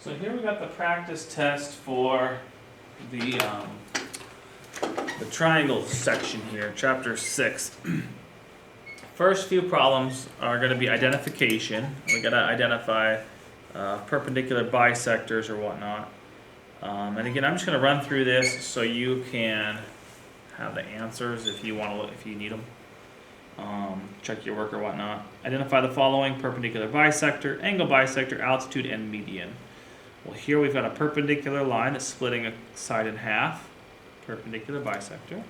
So here we got the practice test for the triangle section here, chapter 6. First few problems are going to be identification. We got to identify perpendicular bisectors or whatnot. And again, I'm just going to run through this so you can have the answers if you want to look, if you need them. Check your work or whatnot. Identify the following: perpendicular bisector, angle bisector, altitude, and median. Well, here we've got a perpendicular line that's splitting a side in half. Perpendicular bisector.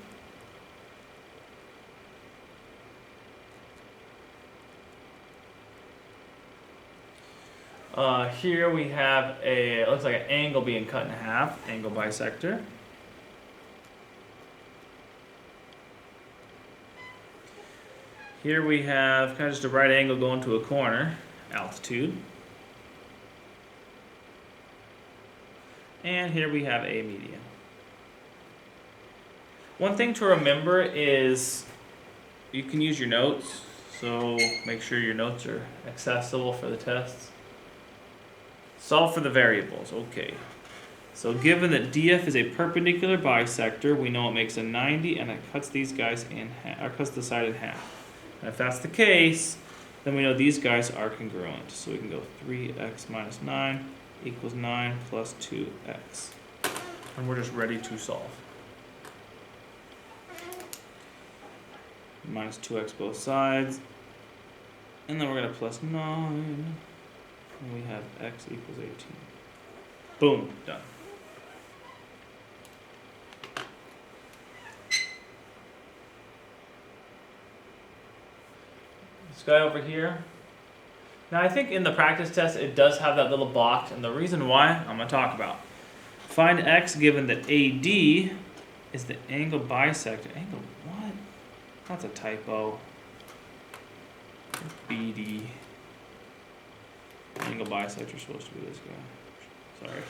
Here we have it looks like an angle being cut in half, angle bisector. Here we have kind of just a right angle going to a corner, altitude. And here we have a median. One thing to remember is you can use your notes, so make sure your notes are accessible for the tests. Solve for the variables. Okay. So given that DF is a perpendicular bisector, we know it makes a 90 and it cuts these guys in half, or cuts the side in half. And if that's the case, then we know these guys are congruent. So we can go 3x minus 9 equals 9 plus 2x. And we're just ready to solve. Minus 2x both sides. And then we're going to plus 9. And we have x equals 18. Boom, done. This guy over here. Now I think in the practice test it does have that little box, and the reason why I'm going to talk about. Find x given that AD is the angle bisector. Angle what? That's a typo. BD. Angle bisector is supposed to be this guy. Sorry.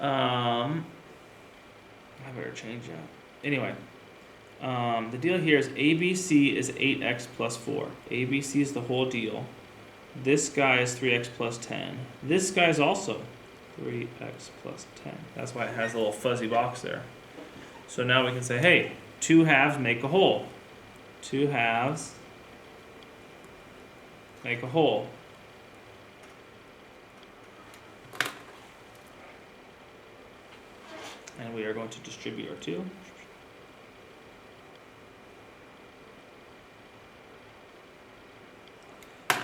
I better change that. Anyway, the deal here is ABC is 8x plus 4. ABC is the whole deal. This guy is 3x plus 10. This guy is also 3x plus 10. That's why it has a little fuzzy box there. So now we can say, hey, 2 halves make a whole. 2 halves make a whole. And we are going to distribute our 2.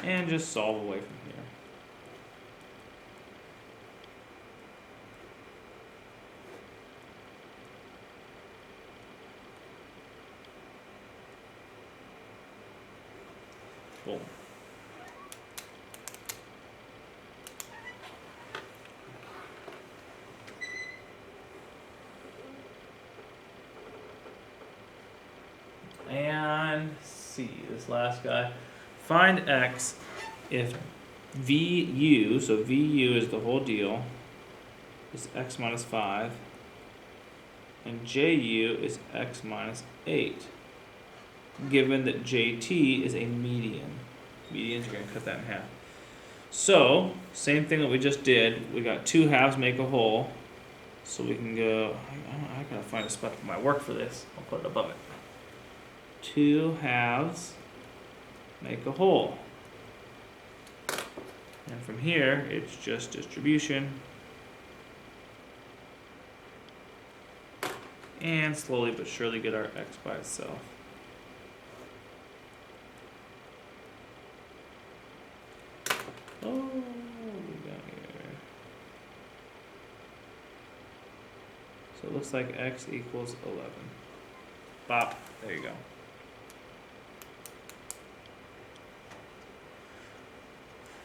And just solve away from here. Boom. And C, this last guy. Find x if VU, so VU is the whole deal, is x minus 5, and JU is x minus 8, given that JT is a median. Medians are going to cut that in half. So, same thing that we just did. We got 2 halves make a whole. So we can go, I gotta find a spot for my work for this. I'll put it above it. 2 halves make a whole. And from here, it's just distribution. And slowly but surely get our x by itself. Oh, what do we got here? So it looks like x equals 11. Bop, there you go.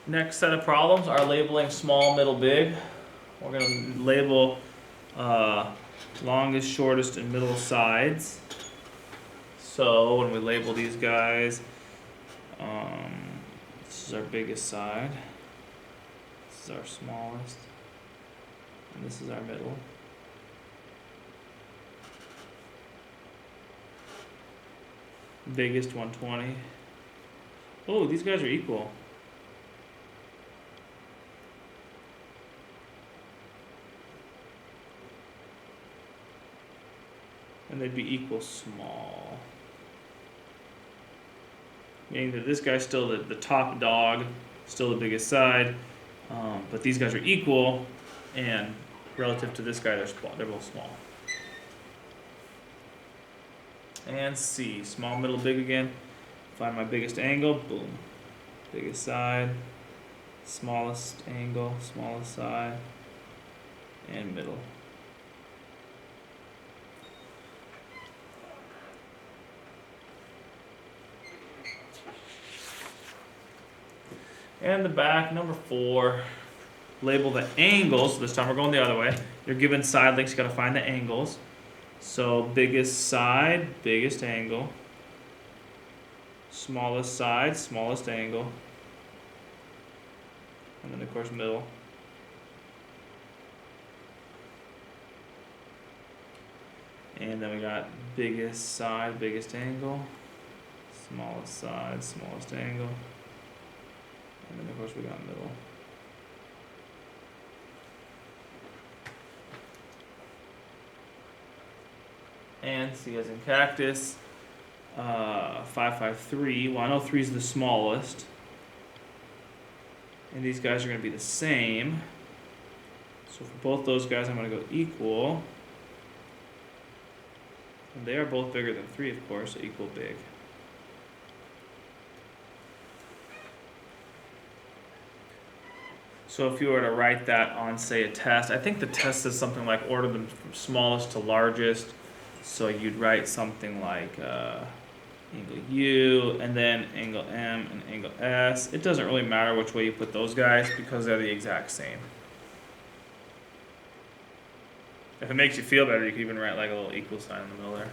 Next set of problems are labeling small, middle, big. We're going to label longest, shortest, and middle sides. So when we label these guys, this is our biggest side. This is our smallest. And this is our middle. Biggest 120. Oh, these guys are equal. and they'd be equal small. Meaning that this guy's still the top dog, still the biggest side, but these guys are equal, and relative to this guy, they're both small. And C, small, middle, big again. Find my biggest angle, boom. Biggest side, smallest angle, smallest side, and middle. And the back, number 4, label the angles. So this time we're going the other way. You're given side lengths, you gotta find the angles. So biggest side, biggest angle. Smallest side, smallest angle. And then of course middle. And then we got biggest side, biggest angle. Smallest side, smallest angle. And then of course we got middle. And C as in cactus. 5, 5, 3. Well, I know 3 is the smallest. And these guys are going to be the same. So for both those guys, I'm going to go equal. And they are both bigger than 3, of course, so equal big. So if you were to write that on, say, a test, I think the test says something like order them from smallest to largest. So you'd write something like angle U, and then angle M, and angle S. It doesn't really matter which way you put those guys because they're the exact same. If it makes you feel better, you can even write like a little equal sign in the middle there.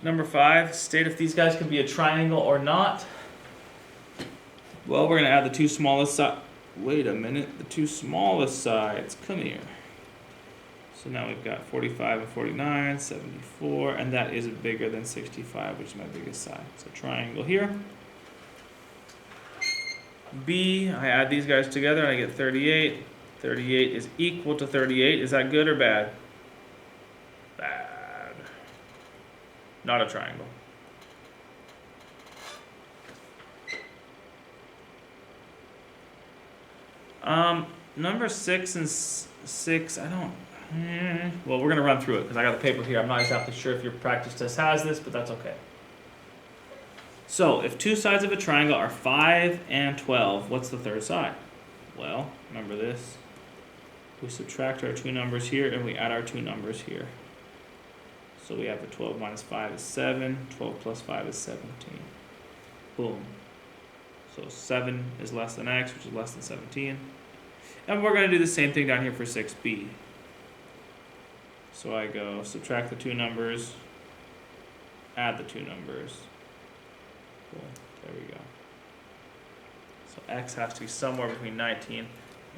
Number 5, state if these guys can be a triangle or not. Well, we're going to add the two smallest sides. Wait a minute, the two smallest sides. Come here. So now we've got 45 and 49, 74, and that is bigger than 65, which is my biggest side. So triangle here. B, I add these guys together and I get 38. 38 is equal to 38. Is that good or bad? Bad. Not a triangle. Number 6 and 6, I don't. Well, we're gonna run through it because I got the paper here. I'm not exactly sure if your practice test has this, but that's okay. So, if two sides of a triangle are 5 and 12, what's the third side? Well, remember this. We subtract our two numbers here and we add our two numbers here. So we have the 12 minus 5 is 7, 12 plus 5 is 17. Boom. So 7 is less than x, which is less than 17. And we're going to do the same thing down here for 6b. So I go subtract the two numbers, add the two numbers. Cool. There we go. So x has to be somewhere between 19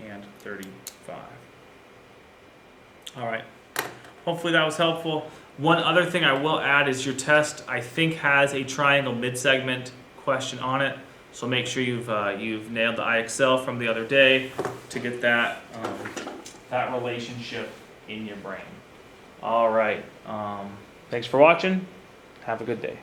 and 35. All right. Hopefully that was helpful. One other thing I will add is your test, I think, has a triangle mid-segment question on it. So make sure you've nailed the IXL from the other day to get that that relationship in your brain. All right. Thanks for watching. Have a good day.